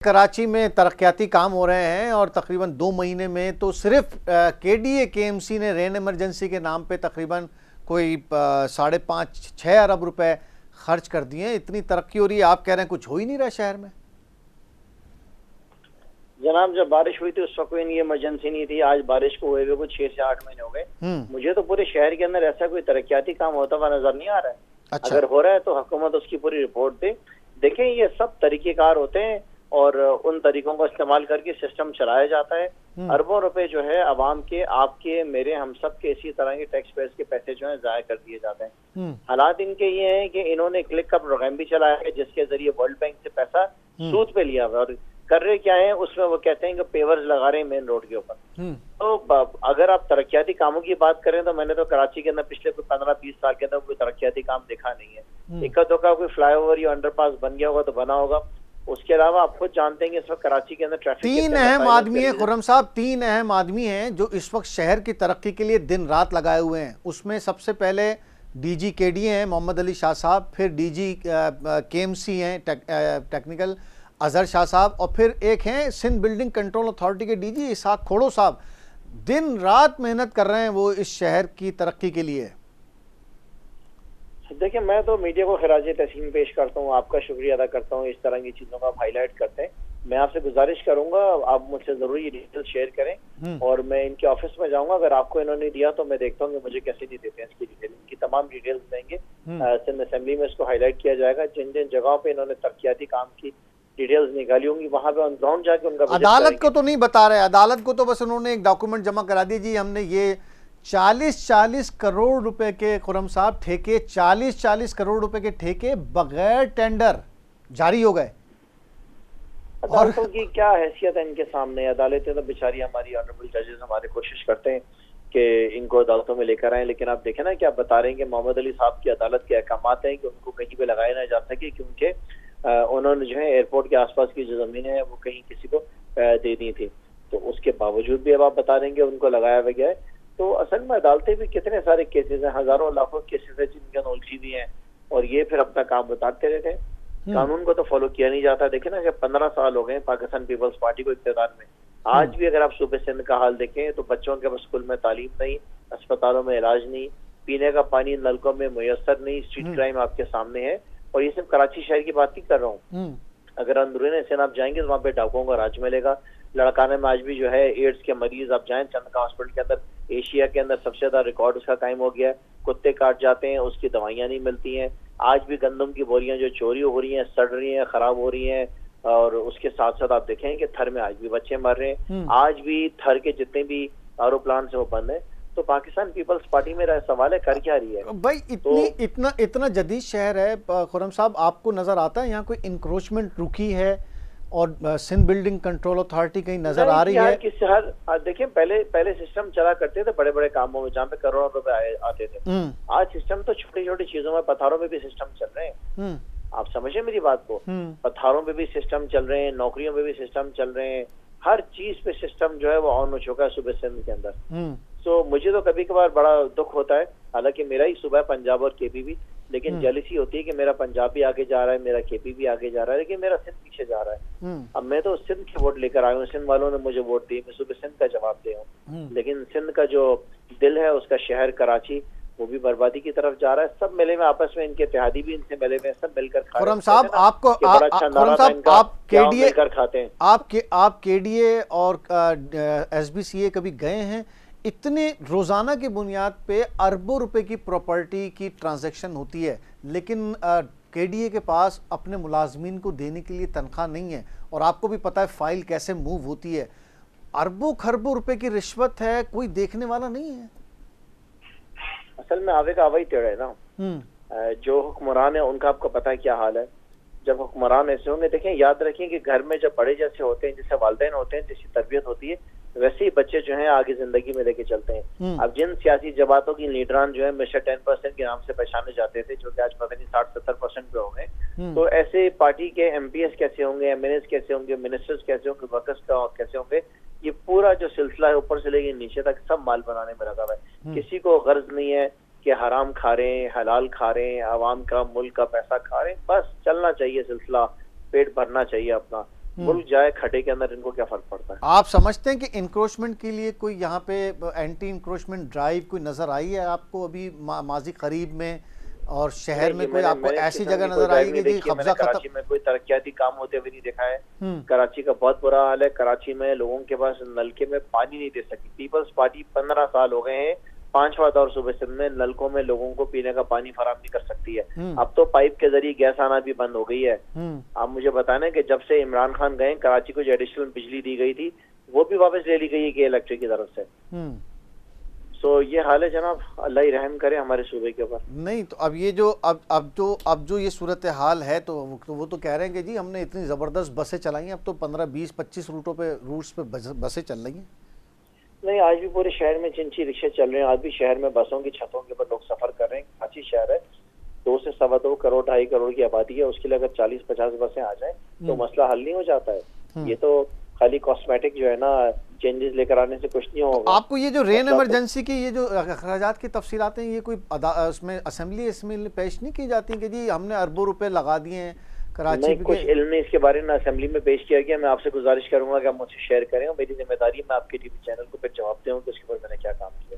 कराची में तरक्याती काम हो रहे हैं और तकरीबन 2 महीने में तो सिर्फ केडीए केएमसी ने रेन इमरजेंसी के नाम पे तकरीबन कोई 5.5-6 अरब रुपए खर्च कर दिए। इतनी तरक्की हो रही है, आप कह रहे हैं कुछ हो ही नहीं रहा शहर में। जनाब, जब बारिश हुई थी उस वक्त कोई इमरजेंसी नहीं थी। आज बारिश को हुए कुछ 6 से 8 महीने हो गए। मुझे तो पूरे शहर के अंदर ऐसा कोई तरक्याती काम होता हुआ नजर नहीं आ रहा है। अच्छा। अगर हो रहा है तो हुकूमत उसकी पूरी रिपोर्ट दे। देखें, ये सब तरीकेकार होते हैं और उन तरीकों का इस्तेमाल करके सिस्टम चलाया जाता है। अरबों रुपए जो है अवाम के, आपके, मेरे, हम सब के इसी तरह के टैक्स पेयर्स के पैसे जो है जाया कर दिए जाते हैं। हालात इनके ये हैं कि इन्होंने क्लिक का प्रोग्राम भी चलाया है जिसके जरिए वर्ल्ड बैंक से पैसा सूद पे लिया हुआ। और कर रहे क्या है उसमें, वो कहते हैं कि पेवर्स लगा रहे हैं मेन रोड के ऊपर। तो अगर आप तरक्याती कामों की बात करें तो मैंने तो कराची के अंदर पिछले 15-20 साल के अंदर कोई तरक्याती काम देखा नहीं है। इक्का दुक्का कोई फ्लाईओवर या अंडरपास बन गया होगा तो बना होगा। उसके अलावा आप खुद जानते हैं कि इस वक्त कराची के अंदर ट्रैफिक 3 अहम आदमी है खुर्रम साहब, 3 अहम आदमी हैं जो इस वक्त शहर की तरक्की के लिए दिन रात लगाए हुए हैं। उसमें सबसे पहले डीजी केडीए हैं मोहम्मद अली शाह साहब, फिर डीजी केएमसी हैं टेक्निकल अजहर शाह साहब, और फिर एक हैं सिंध बिल्डिंग कंट्रोल अथॉरिटी के डीजी इसहाक खोड़ो साहब। दिन रात मेहनत कर रहे हैं वो इस शहर की तरक्की के लिए। देखिए, मैं तो मीडिया को खिराज तहसीन पेश करता हूँ, आपका शुक्रिया अदा करता हूँ इस तरह की चीजों का आप हाईलाइट करते हैं। मैं आपसे गुजारिश करूंगा आप मुझसे जरूर ये डिटेल शेयर करें और मैं इनके ऑफिस में जाऊंगा। अगर आपको इन्होंने दिया तो मैं देखता हूँ कि मुझे कैसे नहीं देते हैं इसकी डिटेल। इनकी तमाम डिटेल्स देंगे, सिंध असेंबली में इसको हाईलाइट किया जाएगा। जिन जिन जगहों पे इन्होंने तरक्याती काम की डिटेल्स निकाली होंगी वहां पे ऑन ग्राउंड जाके उनका अदालत को तो नहीं बता रहे, अदालत को तो बस उन्होंने एक डॉक्यूमेंट जमा करा दिया, जी हमने ये 40-40 करोड़ रुपए के खुर्रम साहब ठेके, 40-40 करोड़ रुपए के ठेके बगैर टेंडर जारी हो गए। अदालतों की क्या हैसियत है इनके सामने। अदालतें तो बेचारी हमारी ऑनरेबल जजेस हमारे कोशिश करते हैं कि इनको अदालतों में लेकर आए, लेकिन आप देखें ना कि आप बता रहे हैं कि मोहम्मद अली साहब की अदालत के अहकाम हैं कि उनको कहीं पे लगाया ना जा सके क्योंकि उन्होंने जो है एयरपोर्ट के आसपास की जो जमीनें हैं वो कहीं किसी को दे दी थी। तो उसके बावजूद भी अब आप बता देंगे उनको लगाया गया है। तो असल में अदालतें भी कितने सारे केसेस हैं, हजारों लाखों केसेस है जिनके उलझी हुई हैं और ये फिर अपना काम बताते रहते हैं। कानून को तो फॉलो किया नहीं जाता। देखे ना कि 15 साल हो गए पाकिस्तान पीपल्स पार्टी को इख्तियार में। आज भी अगर आप सूबे सिंध का हाल देखें तो बच्चों के स्कूल में तालीम नहीं, अस्पतालों में इलाज नहीं, पीने का पानी नलकों में मुयसर नहीं, स्ट्रीट क्राइम आपके सामने है। और ये सिर्फ कराची शहर की बात नहीं कर रहा हूँ, अगर अंदरूनी सिंध आप जाएंगे तो वहाँ पे डाकुओं का राज मिलेगा। लड़काने में आज भी जो है एड्स के मरीज आप जाएं चंदका हॉस्पिटल के अंदर, एशिया के अंदर सबसे ज्यादा रिकॉर्ड उसका कायम हो गया है। कुत्ते काट जाते हैं, उसकी दवाइयां नहीं मिलती हैं। आज भी गंदम की बोरियां जो चोरी हो रही हैं, सड़ रही हैं, खराब हो रही हैं। और उसके साथ साथ आप देखें कि थर में आज भी बच्चे मर रहे हैं। आज भी थर के जितने भी आरओ प्लांट्स है वो बंद है। तो पाकिस्तान पीपल्स पार्टी में सवाल है कर क्या रही है भाई। इतना जदीद शहर है खुर्रम साहब, आपको नजर आता है यहाँ कोई इंक्रोचमेंट रुकी है और सिंध बिल्डिंग कंट्रोल अथॉरिटी कहीं नजर आ रही है? किस हर देखिए, पहले सिस्टम चला करते थे बड़े बड़े कामों में जहाँ पे करोड़ों रुपए आते थे। आज सिस्टम तो छोटी छोटी चीजों में, पत्थरों में भी सिस्टम चल रहे हैं। आप समझे मेरी बात को, पत्थरों में भी सिस्टम चल रहे हैं, नौकरियों में भी सिस्टम चल रहे हैं, हर चीज पे सिस्टम जो है वो ऑन हो चुका है सूबे सिंध के अंदर। तो मुझे तो कभी कभार बड़ा दुख होता है, हालांकि मेरा ही सूबा है पंजाब और केपी भी, लेकिन जेलसी होती है कि मेरा पंजाब भी आगे जा रहा है, मेरा केपी भी आगे जा रहा है, लेकिन मेरा सिंध पीछे जा रहा है। अब मैं तो सिंध के वोट लेकर आया हूँ, सिंध वालों ने मुझे वोट दी, मैं सूबे सिंध का जवाब दे हूँ, लेकिन सिंध का जो दिल है उसका शहर कराची वो भी बर्बादी की तरफ जा रहा है। सब मिले में आपस में, इनके इत्तेहादी भी इनसे मिले में, सब मिलकर खा रहे हैं। साहब आपको आप केडीए और एसबीसीए कभी गए हैं? इतने रोजाना की बुनियाद पे अरबों रुपए की प्रॉपर्टी की ट्रांजैक्शन होती है, लेकिन केडीए के पास अपने मुलाजमीन को देने के लिए तनख्वाह नहीं है और आपको भी पता है फाइल कैसे मूव होती है। अरबों खरबों रुपए की रिश्वत है, कोई देखने वाला नहीं है। असल में आवे का आवा ही टेढ़ा है ना। जो हुक्मरान है उनका आपको पता है क्या हाल है। जब हुक्मरान ऐसे होंगे, देखें याद रखें कि घर में जब बड़े जैसे होते हैं, जैसे वालिदैन होते हैं, जैसी तरबियत होती है, वैसे ही बच्चे जो हैं आगे जिंदगी में लेके चलते हैं। अब जिन सियासी जमातों की लीडरान जो है मिस्टर 10% के नाम से पहचाने जाते थे, जो कि आज पता नहीं 60-70% पे हो गए, तो ऐसे पार्टी के एमपीएस कैसे होंगे, एमएनएस कैसे होंगे, मिनिस्टर्स कैसे होंगे, वर्कर्स कैसे होंगे, ये पूरा जो सिलसिला है ऊपर से लेके नीचे तक सब माल बनाने में लगा हुआ है। किसी को गर्ज नहीं है कि हराम खा रहे हैं, हलाल खा रहे हैं, आवाम का मुल्क का पैसा खा रहे हैं, बस चलना चाहिए सिलसिला, पेट भरना चाहिए अपना। मुल्क जाए खड्डे के अंदर, इनको क्या फर्क पड़ता है। आप समझते हैं कि इंक्रोचमेंट के लिए कोई यहाँ पे एंटी इंक्रोचमेंट ड्राइव कोई नजर आई है आपको अभी माजी करीब में, और शहर में कोई आपको ऐसी जगह नजर आई कि जी कब्जा खत्म? कराची में कोई तरक्याती काम होते हुए नहीं देखा है। कराची का बहुत बुरा हाल है। कराची में लोगों के पास नलके में पानी नहीं दे सकती। पीपल्स पार्टी 15 साल हो गए हैं, 5वां दौर सूबे सिंध में नलकों में लोगों को पीने का पानी फराहम नहीं कर सकती है। अब तो पाइप के जरिए गैस आना भी बंद हो गई है। आप मुझे बताना कि जब से इमरान खान गए, कराची को जो एडिशनल बिजली दी गई थी वो भी वापस ले ली गई है कि इलेक्ट्रिक की तरफ से। सो ये हाल है जनाब, अल्लाह ही रहम करे हमारे सूबे के ऊपर। नहीं तो अब ये जो अब जो ये सूरत हाल है, तो वो तो कह रहे हैं कि जी हमने इतनी ज़बरदस्त बसें चलाई हैं, अब तो 15, 20, 25 रूट्स पे बसें चल रही हैं। नहीं, आज भी पूरे शहर में चिंची रिक्शे चल रहे हैं। आज भी शहर में बसों की छतों के ऊपर लोग सफर कर रहे हैं। कराची शहर है, 2 से 2.25 करोड़ 2.5 करोड़ की आबादी है। उसके लिए अगर 40-50 बसें आ जाए तो मसला हल नहीं हो जाता है। ये तो खाली कॉस्मेटिक जो है ना, चेंजेस लेकर आने से कुछ नहीं होगा। आपको ये जो रेन इमरजेंसी की ये जो अखराजात की तफसीलात हैं, ये कोई उसमें असेंबली इसमें पेश नहीं की जाती कि जी हमने अरबों रुपए लगा दिए हैं कराची नहीं, कुछ इल्म नहीं इसके बारे में असेंबली में पेश किया गया। मैं आपसे गुजारिश करूंगा कि आप मुझसे शेयर करें, और मेरी जिम्मेदारी मैं आपके टीवी चैनल को फिर जवाब दूं कि उसके ऊपर मैंने क्या काम किया।